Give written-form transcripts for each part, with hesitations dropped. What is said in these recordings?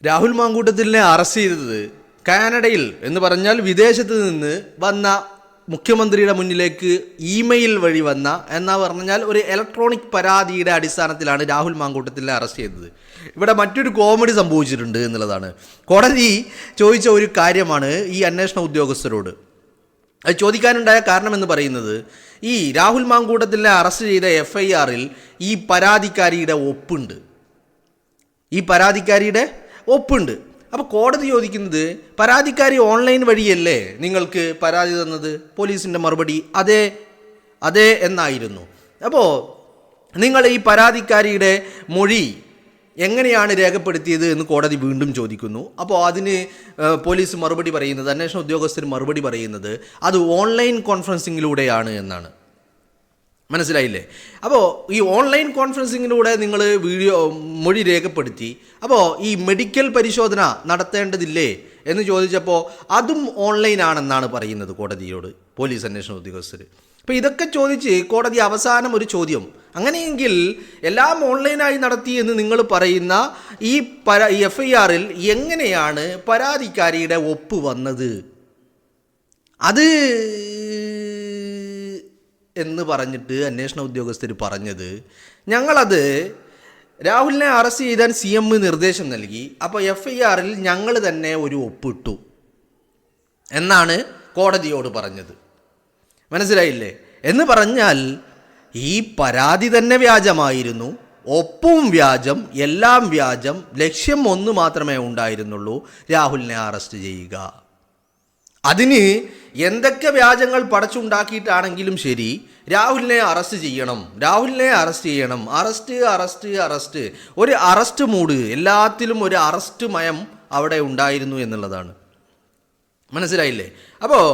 Rahul മാങ്കൂട്ടത്തിലിനെ arrest ചെയ്തത് കാനഡയിൽ എന്ന് പറഞ്ഞാൽ വിദേശത്ത് നിന്ന് വന്ന മുഖ്യമന്ത്രിയുടെ മുന്നിലേക്ക് ഇമെയിൽ വഴി വന്ന എന്നാ പറഞ്ഞാൽ ഒരു ഇലക്ട്രോണിക് പരാതിയുടെ അടിസ്ഥാനത്തിലാണ് രാഹുൽ മാങ്കൂട്ടത്തിലിനെ അറസ്റ്റ് ചെയ്തത്. ഇവിടെ മറ്റൊരു കോമഡി സംഭവിച്ചിട്ടുണ്ട് എന്നുള്ളതാണ്. കോടതി ചോദിച്ച ഒരു കാര്യമാണ് ഈ അന്വേഷണ ഉദ്യോഗസ്ഥരോട്. അത് ചോദിക്കാനുണ്ടായ കാരണമെന്ന് പറയുന്നത്, ഈ രാഹുൽ മാങ്കൂട്ടത്തിലിനെ അറസ്റ്റ് ചെയ്ത FIRൽ ഈ പരാതിക്കാരിയുടെ ഒപ്പുണ്ട്. അപ്പോൾ കോടതി ചോദിക്കുന്നത്, പരാതിക്കാരി ഓൺലൈൻ വഴിയല്ലേ നിങ്ങൾക്ക് പരാതി തന്നത്? പോലീസിൻ്റെ മറുപടി അതെ എന്നായിരുന്നു. അപ്പോൾ നിങ്ങൾ ഈ പരാതിക്കാരിയുടെ മൊഴി എങ്ങനെയാണ് രേഖപ്പെടുത്തിയത് എന്ന് കോടതി വീണ്ടും ചോദിക്കുന്നു. അപ്പോൾ അതിന് പോലീസ് മറുപടി പറയുന്നത്, അന്വേഷണ ഉദ്യോഗസ്ഥർ മറുപടി പറയുന്നത് അത് ഓൺലൈൻ കോൺഫറൻസിങ്ങിലൂടെയാണ് എന്നാണ്. മനസ്സിലായില്ലേ? അപ്പോൾ ഈ ഓൺലൈൻ കോൺഫറൻസിങ്ങിലൂടെ നിങ്ങൾ മൊഴി രേഖപ്പെടുത്തി, അപ്പോൾ ഈ മെഡിക്കൽ പരിശോധന നടത്തേണ്ടതില്ലേ എന്ന് ചോദിച്ചപ്പോൾ അതും ഓൺലൈനാണെന്നാണ് പറയുന്നത് കോടതിയോട് പോലീസ് അന്വേഷണ ഉദ്യോഗസ്ഥർ. അപ്പോൾ ഇതൊക്കെ ചോദിച്ച് കോടതി അവസാനം ഒരു ചോദ്യം, അങ്ങനെയെങ്കിൽ എല്ലാം ഓൺലൈനായി നടത്തി എന്ന് നിങ്ങൾ പറയുന്ന ഈ FIRൽ എങ്ങനെയാണ് പരാതിക്കാരിയുടെ ഒപ്പ് വന്നത് അത് എന്ന് പറഞ്ഞിട്ട് അന്വേഷണ ഉദ്യോഗസ്ഥർ പറഞ്ഞത്, ഞങ്ങളത് രാഹുലിനെ അറസ്റ്റ് ചെയ്താൻ CM നിർദ്ദേശം നൽകി, അപ്പോൾ FIRൽ ഞങ്ങൾ തന്നെ ഒരു ഒപ്പിട്ടു എന്നാണ് കോടതിയോട് പറഞ്ഞത്. മനസ്സിലായില്ലേ? എന്ന് പറഞ്ഞാൽ ഈ പരാതി തന്നെ വ്യാജമായിരുന്നു, ഒപ്പും വ്യാജം, എല്ലാം വ്യാജം. ലക്ഷ്യം ഒന്ന് മാത്രമേ ഉണ്ടായിരുന്നുള്ളൂ, രാഹുലിനെ അറസ്റ്റ് ചെയ്യുക. അതിന് എന്തൊക്കെ വ്യാജങ്ങൾ പടച്ചുണ്ടാക്കിയിട്ടാണെങ്കിലും ശരി, രാഹുലിനെ അറസ്റ്റ് ചെയ്യണം. അറസ്റ്റ് ഒരു അറസ്റ്റ് മൂഡ്, എല്ലാത്തിലും ഒരു അറസ്റ്റ് മയം അവിടെ ഉണ്ടായിരുന്നു എന്നുള്ളതാണ്. മനസ്സിലായില്ലേ? അപ്പോൾ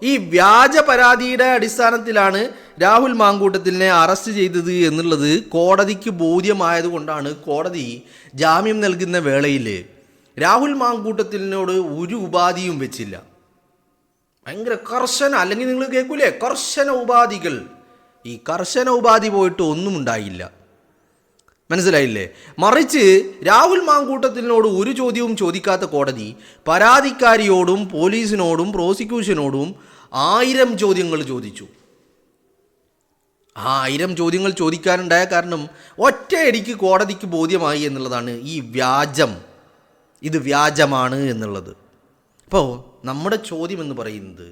ഈ വ്യാജ പരാതിയുടെ അടിസ്ഥാനത്തിലാണ് രാഹുൽ മാങ്കൂട്ടത്തിലിനെ അറസ്റ്റ് ചെയ്തത് എന്നുള്ളത് കോടതിക്ക് ബോധ്യമായതുകൊണ്ടാണ് കോടതി ജാമ്യം നൽകുന്ന വേളയിൽ രാഹുൽ മാങ്കൂട്ടത്തിലിനോട് ഒരു ഉപാധിയും വെച്ചില്ല. ഭയങ്കര കർശന, അല്ലെങ്കിൽ നിങ്ങൾ കേൾക്കൂലേ, കർശന ഉപാധികൾ. ഈ കർശന ഉപാധി പോയിട്ട് ഒന്നും ഉണ്ടായില്ല. മനസ്സിലായില്ലേ? മറിച്ച് രാഹുൽ മാങ്കൂട്ടത്തിനോട് ഒരു ചോദ്യവും ചോദിക്കാത്ത കോടതി പരാതിക്കാരിയോടും പോലീസിനോടും പ്രോസിക്യൂഷനോടും 1000 ചോദ്യങ്ങൾ ചോദിച്ചു. ആ 1000 ചോദ്യങ്ങൾ ചോദിക്കാനുണ്ടായ കാരണം ഒറ്റയടിക്ക് കോടതിക്ക് ബോധ്യമായി എന്നുള്ളതാണ്, ഇത് വ്യാജമാണ് എന്നുള്ളത്. അപ്പോൾ നമ്മുടെ ചോദ്യം എന്ന് പറയുന്നത്,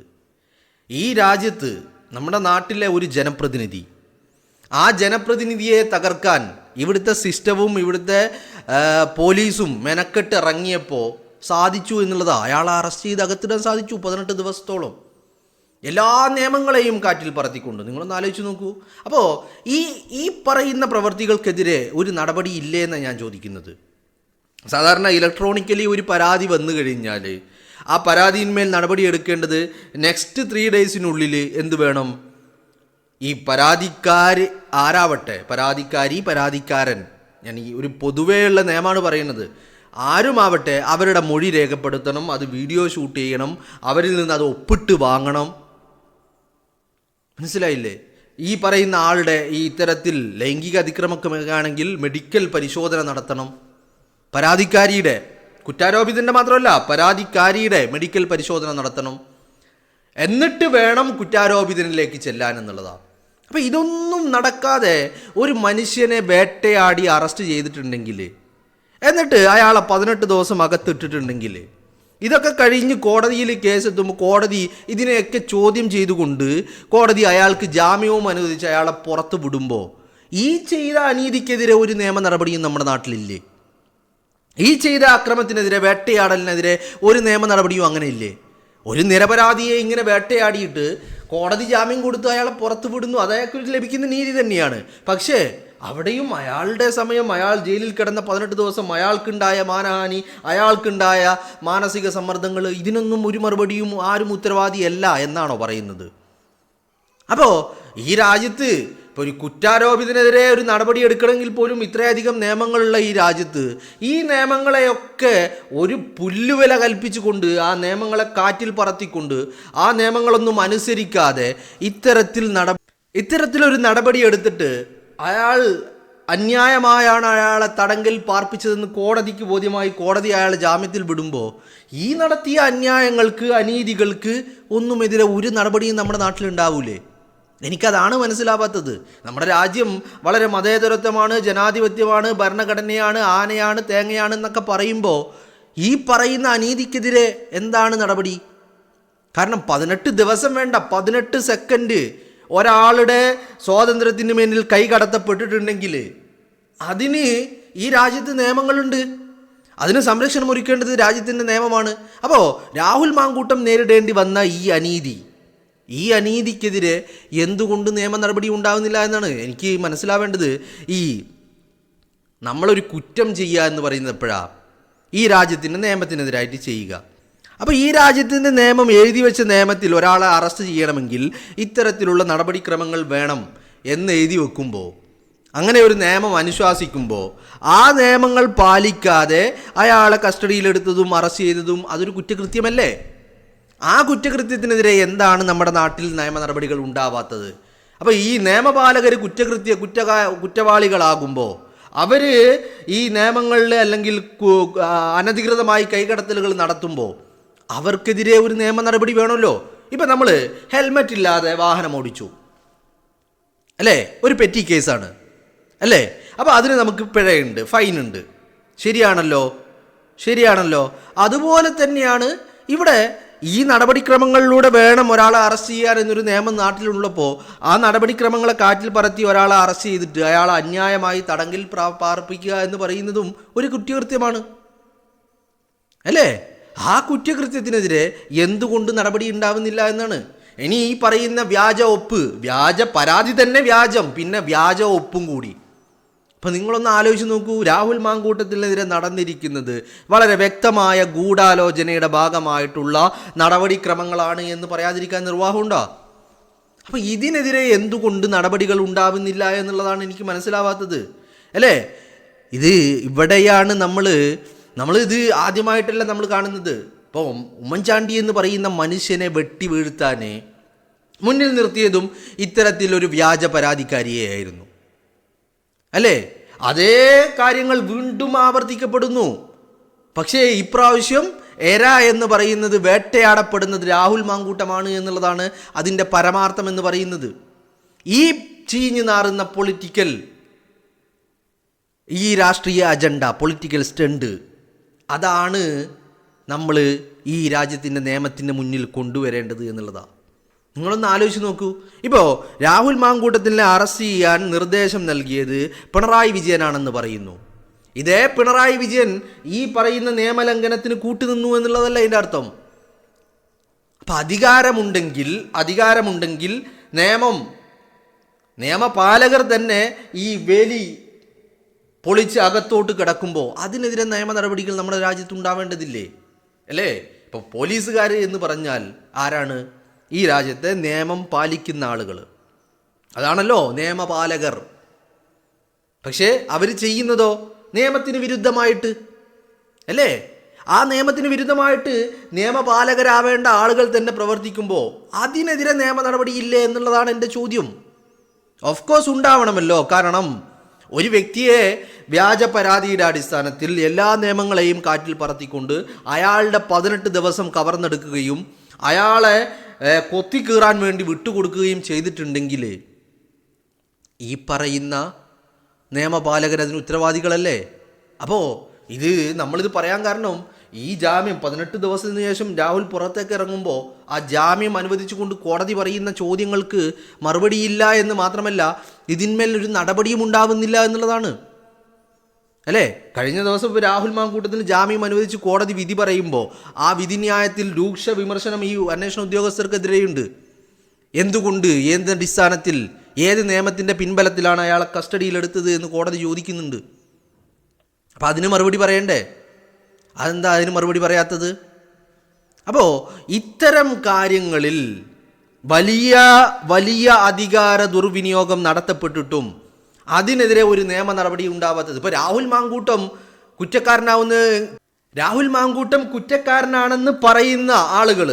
ഈ രാജ്യത്ത് നമ്മുടെ നാട്ടിലെ ഒരു ജനപ്രതിനിധി, ആ ജനപ്രതിനിധിയെ തകർക്കാൻ ഇവിടുത്തെ സിസ്റ്റവും ഇവിടുത്തെ പോലീസും മെനക്കെട്ട് ഇറങ്ങിയപ്പോൾ സാധിച്ചു എന്നുള്ളത്. അയാളെ അറസ്റ്റ് ചെയ്ത് അകത്തിടാൻ സാധിച്ചു 18 ദിവസത്തോളം, എല്ലാ നിയമങ്ങളെയും കാറ്റിൽ പറത്തിക്കൊണ്ട്. നിങ്ങളൊന്ന് ആലോചിച്ച് നോക്കൂ. അപ്പോൾ ഈ പറയുന്ന പ്രവർത്തികൾക്കെതിരെ ഒരു നടപടി ഇല്ലേ എന്നാണ് ഞാൻ ചോദിക്കുന്നത്. സാധാരണ ഇലക്ട്രോണിക്കലി ഒരു പരാതി വന്നു കഴിഞ്ഞാൽ ആ പരാതിയിന്മേൽ നടപടി എടുക്കേണ്ടത് നെക്സ്റ്റ് 3 ഡേയ്സിനുള്ളിൽ എന്ത് വേണം? ഈ പരാതിക്കാരൻ, ഞാൻ ഈ ഒരു പൊതുവെയുള്ള നിയമമാണ് പറയുന്നത്, ആരുമാവട്ടെ അവരുടെ മൊഴി രേഖപ്പെടുത്തണം, അത് വീഡിയോ ഷൂട്ട് ചെയ്യണം, അവരിൽ നിന്ന് അത് ഒപ്പിട്ട് വാങ്ങണം. മനസ്സിലായില്ലേ? ഈ പറയുന്ന ആളുടെ ഈ ഇത്തരത്തിൽ ലൈംഗിക അതിക്രമമാണെങ്കിൽ മെഡിക്കൽ പരിശോധന നടത്തണം. പരാതിക്കാരിയുടെ, കുറ്റാരോപിതൻ്റെ മാത്രമല്ല, പരാതിക്കാരിയുടെ മെഡിക്കൽ പരിശോധന നടത്തണം. എന്നിട്ട് വേണം കുറ്റാരോപിതനിലേക്ക് ചെല്ലാൻ എന്നുള്ളതാണ്. അപ്പോൾ ഇതൊന്നും നടക്കാതെ ഒരു മനുഷ്യനെ വേട്ടയാടി അറസ്റ്റ് ചെയ്തിട്ടുണ്ടെങ്കിൽ, എന്നിട്ട് അയാളെ 18 ദിവസം അകത്തിട്ടിട്ടുണ്ടെങ്കിൽ, ഇതൊക്കെ കഴിഞ്ഞ് കോടതിയിൽ കേസെത്തുമ്പോൾ കോടതി ഇതിനെയൊക്കെ ചോദ്യം ചെയ്തുകൊണ്ട് കോടതി അയാൾക്ക് ജാമ്യവും അനുവദിച്ച് അയാളെ പുറത്ത് വിടുമ്പോൾ, ഈ ചെയ്ത അനീതിക്കെതിരെ ഒരു നിയമ നടപടിയും നമ്മുടെ നാട്ടിലില്ലേ? ഈ ചെയ്ത അക്രമത്തിനെതിരെ, വേട്ടയാടലിനെതിരെ ഒരു നിയമ നടപടിയും അങ്ങനെ ഇല്ലേ? ഒരു നിരപരാധിയെ ഇങ്ങനെ വേട്ടയാടിയിട്ട് കോടതി ജാമ്യം കൊടുത്ത് അയാളെ പുറത്ത് വിടുന്നു, അത് അയാൾക്ക് ലഭിക്കുന്ന നീതി തന്നെയാണ്. പക്ഷേ അവിടെയും അയാളുടെ സമയം, അയാൾ ജയിലിൽ കിടന്ന 18 ദിവസം, അയാൾക്കുണ്ടായ മാനഹാനി, അയാൾക്കുണ്ടായ മാനസിക സമ്മർദ്ദങ്ങൾ, ഇതിനൊന്നും ഒരു മറുപടിയും ആരും ഉത്തരവാദിയല്ല എന്നാണോ പറയുന്നത്? അപ്പോൾ ഈ രാജ്യത്ത് ഇപ്പോൾ ഒരു കുറ്റാരോപിതനെതിരെ ഒരു നടപടി എടുക്കണമെങ്കിൽ പോലും ഇത്രയധികം നിയമങ്ങളുള്ള ഈ രാജ്യത്ത് ഈ നിയമങ്ങളെയൊക്കെ ഒരു പുല്ലുവില കൽപ്പിച്ചുകൊണ്ട്, ആ നിയമങ്ങളെ കാറ്റിൽ പറത്തിക്കൊണ്ട്, ആ നിയമങ്ങളൊന്നും അനുസരിക്കാതെ ഇത്തരത്തിലൊരു നടപടി എടുത്തിട്ട് അന്യായമായാണ് അയാളെ തടങ്കൽ പാർപ്പിച്ചതെന്ന് കോടതിക്ക് ബോധ്യമായി കോടതി അയാളെ ജാമ്യത്തിൽ വിടുമ്പോൾ ഈ നടത്തിയ അന്യായങ്ങൾക്ക് അനീതികൾക്ക് ഒന്നുമെതിരെ ഒരു നടപടിയും നമ്മുടെ നാട്ടിലുണ്ടാവൂലേ? എനിക്കതാണ് മനസ്സിലാവാത്തത്. നമ്മുടെ രാജ്യം വളരെ മതേതരത്വമാണ്, ജനാധിപത്യമാണ്, ഭരണഘടനയാണ്, ആനയാണ്, തേങ്ങയാണ് എന്നൊക്കെ പറയുമ്പോൾ ഈ പറയുന്ന അനീതിക്കെതിരെ എന്താണ് നടപടി? കാരണം 18 ദിവസം വേണ്ട, 18 സെക്കൻഡ് ഒരാളുടെ സ്വാതന്ത്ര്യത്തിന് മേലിൽ കൈ കടത്തപ്പെട്ടിട്ടുണ്ടെങ്കിൽ അതിന് ഈ രാജ്യത്ത് നിയമങ്ങളുണ്ട്. അതിന് സംരക്ഷണം ഒരുക്കേണ്ടത് രാജ്യത്തിൻ്റെ നിയമമാണ്. അപ്പോൾ രാഹുൽ മാങ്കൂട്ടം നേരിടേണ്ടി വന്ന ഈ അനീതിക്കെതിരെ എന്തുകൊണ്ട് നിയമ നടപടി ഉണ്ടാകുന്നില്ല എന്നാണ് എനിക്ക് മനസ്സിലാവേണ്ടത്. ഈ നമ്മളൊരു കുറ്റം ചെയ്യുക എന്ന് പറയുന്നത് എപ്പോഴാണ്? ഈ രാജ്യത്തിൻ്റെ നിയമത്തിനെതിരായിട്ട് ചെയ്യുക. അപ്പോൾ ഈ രാജ്യത്തിൻ്റെ നിയമം, എഴുതി വെച്ച നിയമത്തിൽ ഒരാളെ അറസ്റ്റ് ചെയ്യണമെങ്കിൽ ഇത്തരത്തിലുള്ള നടപടിക്രമങ്ങൾ വേണം എന്ന് എഴുതി വെക്കുമ്പോൾ, അങ്ങനെ ഒരു നിയമം അനുശാസിക്കുമ്പോൾ ആ നിയമങ്ങൾ പാലിക്കാതെ അയാളെ കസ്റ്റഡിയിലെടുത്തതും അറസ്റ്റ് ചെയ്തതും അതൊരു കുറ്റകൃത്യമല്ലേ? ആ കുറ്റകൃത്യത്തിനെതിരെ എന്താണ് നമ്മുടെ നാട്ടിൽ നിയമ നടപടികൾ ഉണ്ടാവാത്തത്? അപ്പോൾ ഈ നിയമപാലകർ കുറ്റവാളികളാകുമ്പോൾ അവർ ഈ നിയമങ്ങളിൽ അല്ലെങ്കിൽ അനധികൃതമായി കൈകടത്തലുകൾ നടത്തുമ്പോൾ അവർക്കെതിരെ ഒരു നിയമ നടപടി വേണമല്ലോ. ഇപ്പം നമ്മൾ ഹെൽമെറ്റ് ഇല്ലാതെ വാഹനം ഓടിച്ചു അല്ലേ, ഒരു പെറ്റി കേസാണ് അല്ലേ? അപ്പോൾ അതിന് നമുക്ക് പിഴയുണ്ട്, ഫൈനുണ്ട്. ശരിയാണല്ലോ. അതുപോലെ തന്നെയാണ് ഇവിടെ ഈ നടപടിക്രമങ്ങളിലൂടെ വേണം ഒരാളെ അറസ്റ്റ് ചെയ്യാൻ എന്നൊരു നിയമം നാട്ടിലുള്ളപ്പോൾ ആ നടപടിക്രമങ്ങളെ കാറ്റിൽ പറത്തി ഒരാളെ അറസ്റ്റ് ചെയ്തിട്ട് അയാളെ അന്യായമായി തടങ്കിൽ പാർപ്പിക്കുക എന്ന് പറയുന്നതും ഒരു കുറ്റകൃത്യമാണ് അല്ലേ? ആ കുറ്റകൃത്യത്തിനെതിരെ എന്തുകൊണ്ട് നടപടി ഉണ്ടാവുന്നില്ല എന്നാണ്. ഇനി ഈ പറയുന്ന വ്യാജ പരാതി തന്നെ വ്യാജം, പിന്നെ വ്യാജ ഒപ്പും കൂടി. അപ്പം നിങ്ങളൊന്ന് ആലോചിച്ച് നോക്കൂ, രാഹുൽ മാങ്കൂട്ടത്തിനെതിരെ നടന്നിരിക്കുന്നത് വളരെ വ്യക്തമായ ഗൂഢാലോചനയുടെ ഭാഗമായിട്ടുള്ള നടപടിക്രമങ്ങളാണ് എന്ന് പറയാതിരിക്കാൻ നിർവാഹമുണ്ടോ? അപ്പം ഇതിനെതിരെ എന്തുകൊണ്ട് നടപടികൾ ഉണ്ടാവുന്നില്ല എന്നുള്ളതാണ് എനിക്ക് മനസ്സിലാവാത്തത് അല്ലേ? ഇവിടെയാണ് നമ്മളിത് ആദ്യമായിട്ടല്ല നമ്മൾ കാണുന്നത്. ഇപ്പോൾ ഉമ്മൻചാണ്ടി എന്ന് പറയുന്ന മനുഷ്യനെ വെട്ടി വീഴ്ത്താൻ മുന്നിൽ നിർത്തിയതും ഇത്തരത്തിലൊരു വ്യാജ പരാതിക്കാരിയായിരുന്നു അല്ലേ? അതേ കാര്യങ്ങൾ വീണ്ടും ആവർത്തിക്കപ്പെടുന്നു. പക്ഷേ ഇപ്രാവശ്യം എന്ന് പറയുന്നത് വേട്ടയാടപ്പെടുന്നത് രാഹുൽ മാങ്കൂട്ടമാണ് എന്നുള്ളതാണ് അതിൻ്റെ പരമാർത്ഥം എന്ന് പറയുന്നത്. ഈ ചീഞ്ഞു നാറുന്ന ഈ രാഷ്ട്രീയ അജണ്ട, പൊളിറ്റിക്കൽ സ്റ്റണ്ട്, അതാണ് നമ്മൾ ഈ രാജ്യത്തിൻ്റെ നിയമത്തിൻ്റെ മുന്നിൽ കൊണ്ടുവരേണ്ടത് എന്നുള്ളതാണ്. നിങ്ങളൊന്ന് ആലോചിച്ച് നോക്കൂ. ഇപ്പോൾ രാഹുൽ മാങ്കൂട്ടത്തിനെ അറസ്റ്റ് ചെയ്യാൻ നിർദ്ദേശം നൽകിയത് പിണറായി വിജയനാണെന്ന് പറയുന്നു. ഇതേ പിണറായി വിജയൻ ഈ പറയുന്ന നിയമലംഘനത്തിന് കൂട്ടുനിന്നു എന്നുള്ളതല്ല ഇതിൻ്റെ അർത്ഥം. അപ്പം അധികാരമുണ്ടെങ്കിൽ നിയമപാലകർ തന്നെ ഈ വേലി പൊളിച്ച് അകത്തോട്ട് കിടക്കുമ്പോൾ അതിനെതിരെ നിയമ നടപടികൾ നമ്മുടെ രാജ്യത്ത് ഉണ്ടാവേണ്ടതില്ലേ അല്ലേ? ഇപ്പോൾ പോലീസുകാർ എന്ന് പറഞ്ഞാൽ ആരാണ്? ഈ രാജ്യത്തെ നിയമം പാലിക്കുന്ന ആളുകൾ, അതാണല്ലോ നിയമപാലകർ. പക്ഷേ അവർ ചെയ്യുന്നതോ നിയമത്തിന് വിരുദ്ധമായിട്ട് അല്ലേ? ആ നിയമത്തിന് വിരുദ്ധമായിട്ട് നിയമപാലകരാവേണ്ട ആളുകൾ തന്നെ പ്രവർത്തിക്കുമ്പോൾ അതിനെതിരെ നിയമ നടപടി ഇല്ലേ എന്നുള്ളതാണ് എൻ്റെ ചോദ്യം. ഓഫ് കോഴ്സ് ഉണ്ടാവണമല്ലോ. കാരണം ഒരു വ്യക്തിയെ വ്യാജ പരാതിയുടെ അടിസ്ഥാനത്തിൽ എല്ലാ നിയമങ്ങളെയും കാറ്റിൽ പറത്തിക്കൊണ്ട് അയാളുടെ 18 ദിവസം കവർന്നെടുക്കുകയും അയാളെ കൊത്തിക്കീറാൻ വേണ്ടി വിട്ടുകൊടുക്കുകയും ചെയ്തിട്ടുണ്ടെങ്കിൽ ഈ പറയുന്ന നിയമപാലകർ അതിന് ഉത്തരവാദികളല്ലേ? അപ്പോൾ നമ്മളിത് പറയാൻ കാരണം ഈ ജാമ്യം 18 ദിവസത്തിന് ശേഷം രാഹുൽ പുറത്തേക്ക് ഇറങ്ങുമ്പോൾ ആ ജാമ്യം അനുവദിച്ചുകൊണ്ട് കോടതി പറയുന്ന ചോദ്യങ്ങൾക്ക് മറുപടിയില്ല എന്ന് മാത്രമല്ല ഇതിന്മേൽ ഒരു നടപടിയും ഉണ്ടാവുന്നില്ല എന്നുള്ളതാണ് അല്ലേ? കഴിഞ്ഞ ദിവസം രാഹുൽ മാങ്കൂട്ടത്തിന് ജാമ്യം അനുവദിച്ച് കോടതി വിധി പറയുമ്പോൾ ആ വിധിന്യായത്തിൽ രൂക്ഷ വിമർശനം ഈ അന്വേഷണ ഉദ്യോഗസ്ഥർക്കെതിരെയുണ്ട്. എന്തുകൊണ്ട്, അടിസ്ഥാനത്തിൽ, ഏത് നിയമത്തിൻ്റെ പിൻബലത്തിലാണ് അയാളെ കസ്റ്റഡിയിലെടുത്തത് എന്ന് കോടതി ചോദിക്കുന്നുണ്ട്. അപ്പം അതിന് മറുപടി പറയണ്ടേ? അതെന്താ അതിന് മറുപടി പറയാത്തത്? അപ്പോൾ ഇത്തരം കാര്യങ്ങളിൽ വലിയ വലിയ അധികാര ദുർവിനിയോഗം നടത്തപ്പെട്ടിട്ടും അതിനെതിരെ ഒരു നിയമ നടപടി ഉണ്ടാവാത്തത്. ഇപ്പോൾ രാഹുൽ മാങ്കൂട്ടം കുറ്റക്കാരനാണെന്ന് പറയുന്ന ആളുകൾ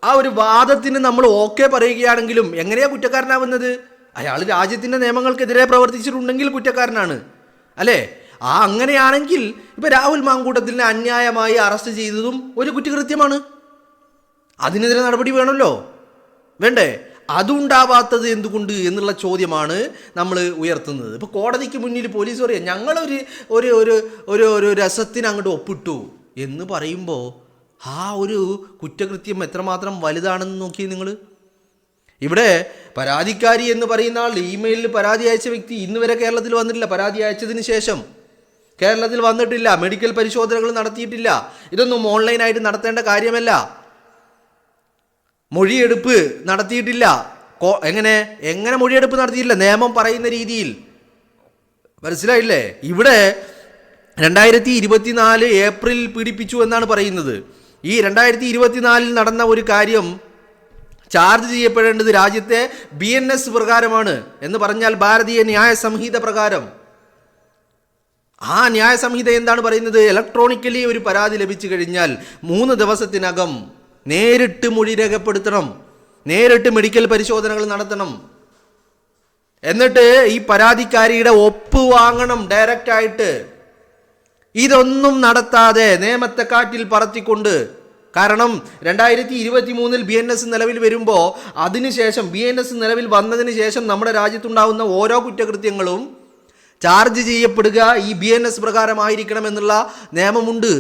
ആ ഒരു വാദത്തിന് നമ്മൾ ഓക്കെ പറയുകയാണെങ്കിലും എങ്ങനെയാണ് കുറ്റക്കാരനാവുന്നത്? അയാൾ രാജ്യത്തിൻ്റെ നിയമങ്ങൾക്കെതിരെ പ്രവർത്തിച്ചിട്ടുണ്ടെങ്കിൽ കുറ്റക്കാരനാണ് അല്ലേ? അങ്ങനെയാണെങ്കിൽ ഇപ്പം രാഹുൽ മാങ്കൂട്ടത്തിനെ അന്യായമായി അറസ്റ്റ് ചെയ്തതും ഒരു കുറ്റകൃത്യമാണ്. അതിനെതിരെ നടപടി വേണമല്ലോ, വേണ്ടേ? അതുണ്ടാവാത്തത് എന്തുകൊണ്ട് എന്നുള്ള ചോദ്യമാണ് നമ്മൾ ഉയർത്തുന്നത്. ഇപ്പോൾ കോടതിക്ക് മുന്നിൽ പോലീസ് പറയാം ഞങ്ങളൊരു ഒരു ഒരു ഒരു ഒരു രസത്തിന് അങ്ങോട്ട് ഒപ്പിട്ടു എന്ന് പറയുമ്പോൾ ഒരു കുറ്റകൃത്യം എത്രമാത്രം വലുതാണെന്ന് നോക്കി നിങ്ങൾ. ഇവിടെ പരാതിക്കാരി എന്ന് പറയുന്ന ആൾ ഇമെയിലിൽ പരാതി അയച്ച വ്യക്തി ഇന്ന് വരെ കേരളത്തിൽ വന്നിട്ടില്ല. പരാതി അയച്ചതിന് ശേഷം കേരളത്തിൽ വന്നിട്ടില്ല, മെഡിക്കൽ പരിശോധനകൾ നടത്തിയിട്ടില്ല. ഇതൊന്നും ഓൺലൈനായിട്ട് നടത്തേണ്ട കാര്യമല്ല. മൊഴിയെടുപ്പ് നടത്തിയിട്ടില്ല. എങ്ങനെ മൊഴിയെടുപ്പ് നടത്തിയിട്ടില്ല? നിയമം പറയുന്ന രീതിയിൽ. മനസ്സിലായില്ലേ? ഇവിടെ 2024 ഏപ്രിൽ പീഡിപ്പിച്ചു എന്നാണ് പറയുന്നത്. ഈ 2024 നടന്ന ഒരു കാര്യം ചാർജ് ചെയ്യപ്പെടേണ്ടത് രാജ്യത്തെ BNS പ്രകാരമാണ്. എന്ന് പറഞ്ഞാൽ ഭാരതീയ ന്യായ സംഹിത പ്രകാരം. ആ ന്യായ സംഹിത എന്താണ് പറയുന്നത്? ഇലക്ട്രോണിക്കലി ഒരു പരാതി ലഭിച്ചു കഴിഞ്ഞാൽ 3 ദിവസത്തിനകം നേരിട്ട് മൊഴി രേഖപ്പെടുത്തണം, നേരിട്ട് മെഡിക്കൽ പരിശോധനകൾ നടത്തണം, എന്നിട്ട് ഈ പരാതിക്കാരിയുടെ ഒപ്പ് വാങ്ങണം ഡയറക്റ്റായിട്ട്. ഇതൊന്നും നടത്താതെ നിയമത്തെ കാറ്റിൽ പറത്തിക്കൊണ്ട്, കാരണം 2023 BNS നിലവിൽ വരുമ്പോൾ അതിനുശേഷം BNS നിലവിൽ വന്നതിന് ശേഷം നമ്മുടെ രാജ്യത്തുണ്ടാകുന്ന ഓരോ കുറ്റകൃത്യങ്ങളും ചാർജ് ചെയ്യപ്പെടുക ഈ BNS പ്രകാരമായിരിക്കണം എന്നുള്ള നിയമമുണ്ട്.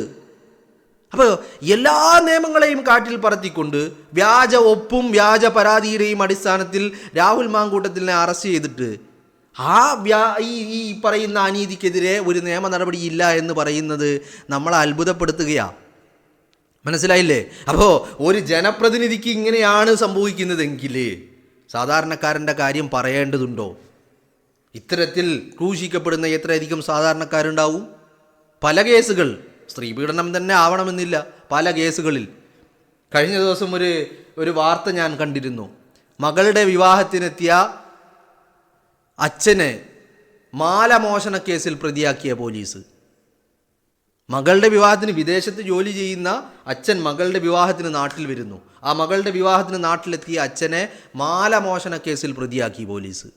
അപ്പോൾ എല്ലാ നിയമങ്ങളെയും കാറ്റിൽ പറത്തിക്കൊണ്ട് വ്യാജ ഒപ്പും വ്യാജ പരാതിയുടെയും അടിസ്ഥാനത്തിൽ രാഹുൽ മാങ്കൂട്ടത്തിനെ അറസ്റ്റ് ചെയ്തിട്ട് ഈ പറയുന്ന അനീതിക്കെതിരെ ഒരു നിയമ നടപടിയില്ല എന്ന് പറയുന്നത് നമ്മളെ അത്ഭുതപ്പെടുത്തുകയാണ്. മനസ്സിലായില്ലേ? അപ്പോൾ ഒരു ജനപ്രതിനിധിക്ക് ഇങ്ങനെയാണ് സംഭവിക്കുന്നതെങ്കിൽ സാധാരണക്കാരൻ്റെ കാര്യം പറയേണ്ടതുണ്ടോ? ഇത്തരത്തിൽ ക്രൂശിക്കപ്പെടുന്ന എത്രയധികം സാധാരണക്കാരുണ്ടാവും. പല കേസുകൾ, സ്ത്രീപീഡനം തന്നെ ആവണമെന്നില്ല, പല കേസുകളിൽ. കഴിഞ്ഞ ദിവസം ഒരു വാർത്ത ഞാൻ കണ്ടിരുന്നു. മകളുടെ വിവാഹത്തിനെത്തിയ അച്ഛനെ മാലമോഷണ കേസിൽ പ്രതിയാക്കിയ പോലീസ്. മകളുടെ വിവാഹത്തിന് വിദേശത്ത് ജോലി ചെയ്യുന്ന അച്ഛൻ മകളുടെ വിവാഹത്തിന് നാട്ടിൽ വരുന്നു. ആ മകളുടെ വിവാഹത്തിന് നാട്ടിലെത്തിയ അച്ഛനെ മാലമോഷണ കേസിൽ പ്രതിയാക്കി പോലീസ്.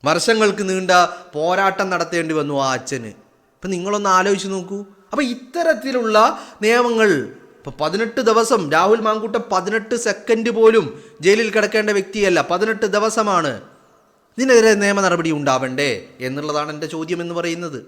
വർഷങ്ങൾക്ക് നീണ്ട പോരാട്ടം നടത്തേണ്ടി വന്നു ആ അച്ഛന്. ഇപ്പം നിങ്ങളൊന്ന് ആലോചിച്ച് നോക്കൂ. അപ്പം ഇത്തരത്തിലുള്ള നിയമങ്ങൾ, ഇപ്പം 18 ദിവസം രാഹുൽ മാങ്കൂട്ടം 18 സെക്കൻഡ് പോലും ജയിലിൽ കിടക്കേണ്ട വ്യക്തിയല്ല, 18 ദിവസമാണ്. ഇതിനെതിരെ നിയമ നടപടി ഉണ്ടാവണ്ടേ എന്നുള്ളതാണ് എൻ്റെ ചോദ്യം എന്ന് പറയുന്നത്.